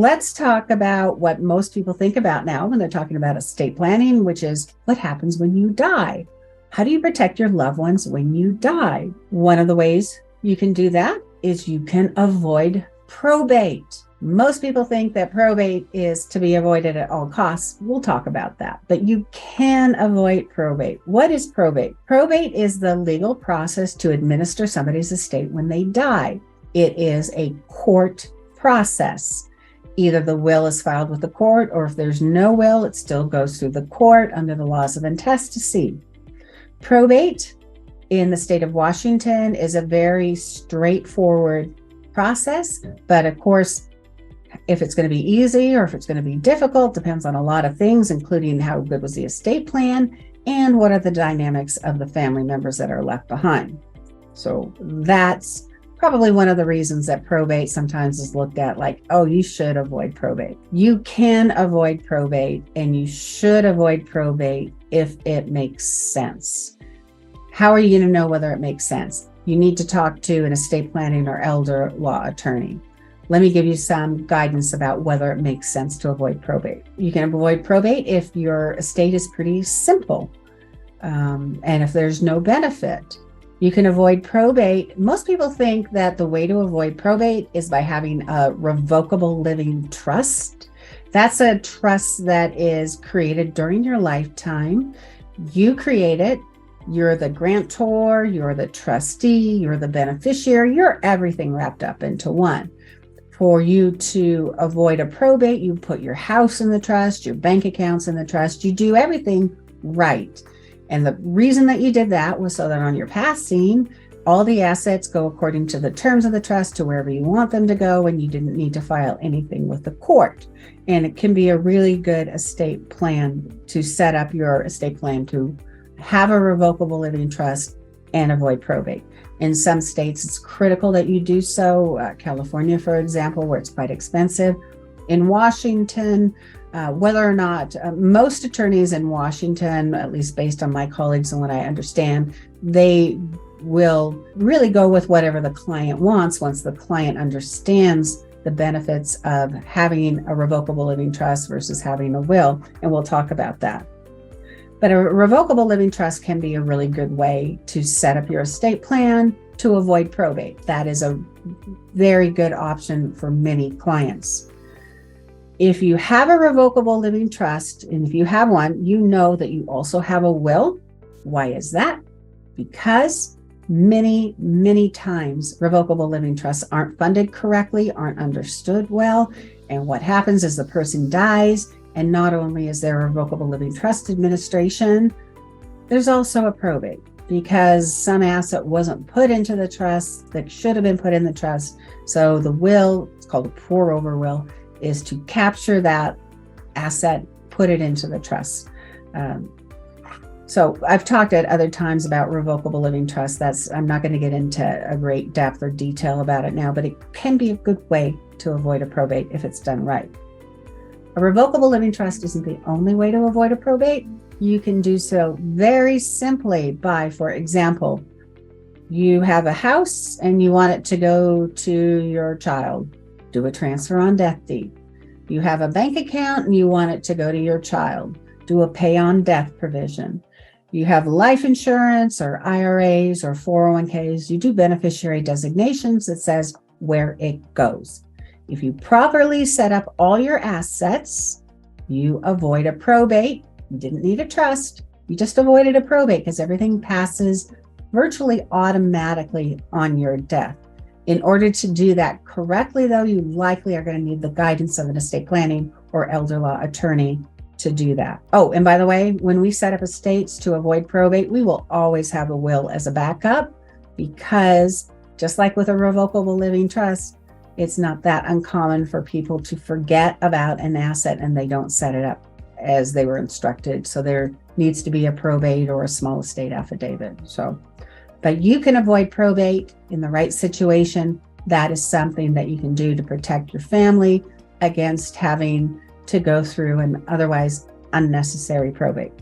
let's talk about what most people think about now when they're talking about estate planning, which is what happens when you die. How do you protect your loved ones when you die? One of the ways you can do that is you can avoid probate. Most people think that probate is to be avoided at all costs. We'll talk about that, but you can avoid probate. What is probate? Probate is the legal process to administer somebody's estate when they die. It is a court process. Either the will is filed with the court, or if there's no will, it still goes through the court under the laws of intestacy. Probate in the state of Washington is a very straightforward process, but of course, if it's going to be easy or if it's going to be difficult depends on a lot of things, including how good was the estate plan and what are the dynamics of the family members that are left behind. So that's probably one of the reasons that probate sometimes is looked at like, oh, you should avoid probate. You can avoid probate, and you should avoid probate if it makes sense. How are you going to know whether it makes sense? You need to talk to an estate planning or elder law attorney. Let me give you some guidance about whether it makes sense to avoid probate. You can avoid probate if your estate is pretty simple, and if there's no benefit. You can avoid probate. Most people think that the way to avoid probate is by having a revocable living trust. That's a trust that is created during your lifetime. You create it. You're the grantor, you're the trustee, you're the beneficiary, you're everything wrapped up into one. For you to avoid a probate, you put your house in the trust, your bank accounts in the trust, you do everything right. And the reason that you did that was so that on your passing, all the assets go according to the terms of the trust to wherever you want them to go, and you didn't need to file anything with the court. And it can be a really good estate plan to set up your estate plan to have a revocable living trust and avoid probate. In some states, it's critical that you do so. California, for example, where it's quite expensive. In Washington, whether or not most attorneys in Washington, at least based on my colleagues and what I understand, they will really go with whatever the client wants once the client understands the benefits of having a revocable living trust versus having a will. And we'll talk about that. But a revocable living trust can be a really good way to set up your estate plan to avoid probate. That is a very good option for many clients. If you have a revocable living trust, and if you have one, you know that you also have a will. Why is that? Because many times revocable living trusts aren't funded correctly, aren't understood well. And what happens is the person dies, and not only is there a revocable living trust administration, there's also a probate because some asset wasn't put into the trust that should have been put in the trust. So the will, it's called a pour-over will, is to capture that asset, put it into the trust. So I've talked at other times about revocable living trust. I'm not going to get into a great depth or detail about it now, but it can be a good way to avoid a probate if it's done right. A revocable living trust isn't the only way to avoid a probate. You can do so very simply by, for example, you have a house and you want it to go to your child. Do a transfer on death deed. You have a bank account and you want it to go to your child. Do a pay on death provision. You have life insurance or IRAs or 401ks. You do beneficiary designations that says where it goes. If you properly set up all your assets, you avoid a probate. You didn't need a trust. You just avoided a probate because everything passes virtually automatically on your death. In order to do that correctly, though, you likely are going to need the guidance of an estate planning or elder law attorney to do that. Oh, and by the way, when we set up estates to avoid probate, we will always have a will as a backup because just like with a revocable living trust, it's not that uncommon for people to forget about an asset and they don't set it up as they were instructed. So there needs to be a probate or a small estate affidavit. But you can avoid probate in the right situation. That is something that you can do to protect your family against having to go through an otherwise unnecessary probate.